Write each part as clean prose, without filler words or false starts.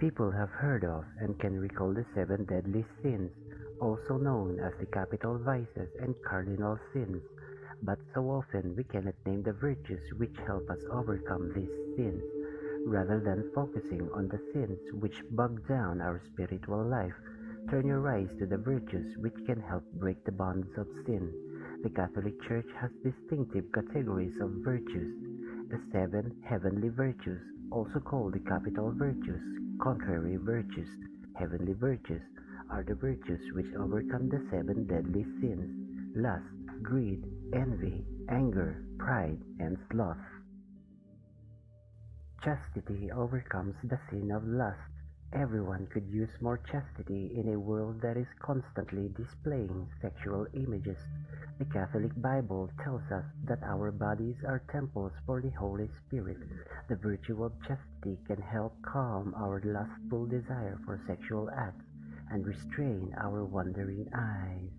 People have heard of and can recall the seven deadly sins, also known as the capital vices and cardinal sins, but so often we cannot name the virtues which help us overcome these sins. Rather than focusing on the sins which bog down our spiritual life, turn your eyes to the virtues which can help break the bonds of sin. The Catholic Church has distinctive categories of virtues. The seven heavenly virtues, also called the capital virtues, contrary virtues, heavenly virtues, are the virtues which overcome the seven deadly sins: lust, greed, envy, anger, pride, and sloth. Chastity overcomes the sin of lust. Everyone could use more chastity in a world that is constantly displaying sexual images. The Catholic Bible tells us that our bodies are temples for the Holy Spirit. The virtue of chastity can help calm our lustful desire for sexual acts and restrain our wandering eyes.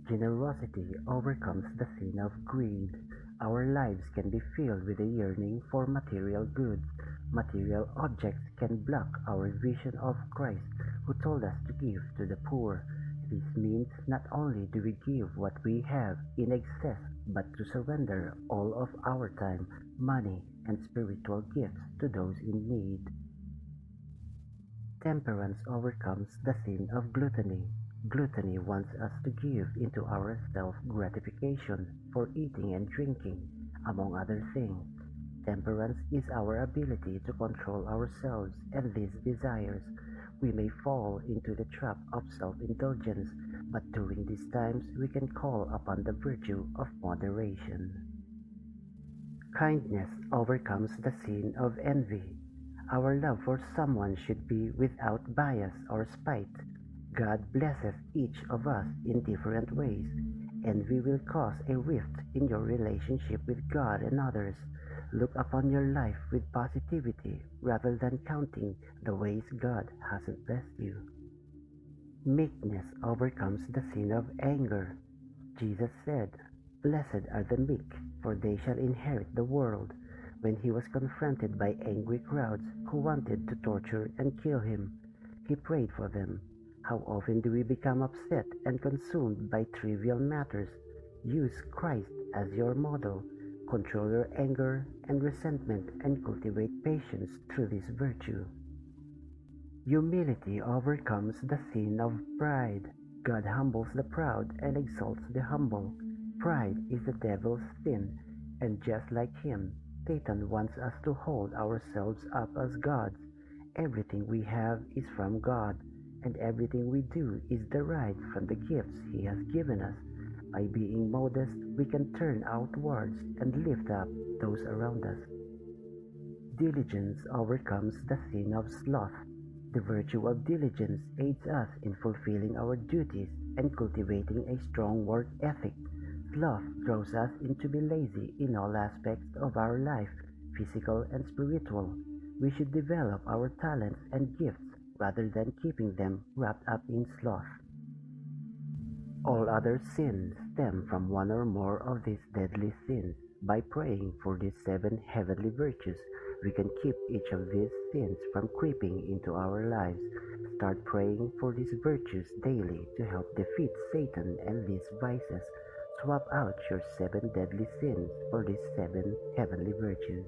Generosity overcomes the sin of greed. Our lives can be filled with a yearning for material goods. Material objects can block our vision of Christ, who told us to give to the poor. This means not only do we give what we have in excess, but to surrender all of our time, money, and spiritual gifts to those in need. Temperance overcomes the sin of gluttony. Gluttony wants us to give into our self-gratification for eating and drinking, among other things. Temperance is our ability to control ourselves and these desires. We may fall into the trap of self-indulgence, but during these times we can call upon the virtue of moderation. Kindness overcomes the sin of envy. Our love for someone should be without bias or spite. God blesses each of us in different ways. Envy will cause a rift in your relationship with God and others. Look upon your life with positivity rather than counting the ways God hasn't blessed you. Meekness overcomes the sin of anger. Jesus said, "Blessed are the meek, for they shall inherit the world." When he was confronted by angry crowds who wanted to torture and kill him, he prayed for them. How often do we become upset and consumed by trivial matters? Use Christ as your model. Control your anger and resentment and cultivate patience through this virtue. Humility overcomes the sin of pride. God humbles the proud and exalts the humble. Pride is the devil's sin, and just like him, Satan wants us to hold ourselves up as gods. Everything we have is from God, and everything we do is derived from the gifts He has given us. By being modest, we can turn outwards and lift up those around us. Diligence overcomes the sin of sloth. The virtue of diligence aids us in fulfilling our duties and cultivating a strong work ethic. Sloth draws us into being lazy in all aspects of our life, physical and spiritual. We should develop our talents and gifts rather than keeping them wrapped up in sloth. All other sins stem from one or more of these deadly sins. By praying for these seven heavenly virtues, we can keep each of these sins from creeping into our lives. Start praying for these virtues daily to help defeat Satan and these vices. Swap out your seven deadly sins for these seven heavenly virtues.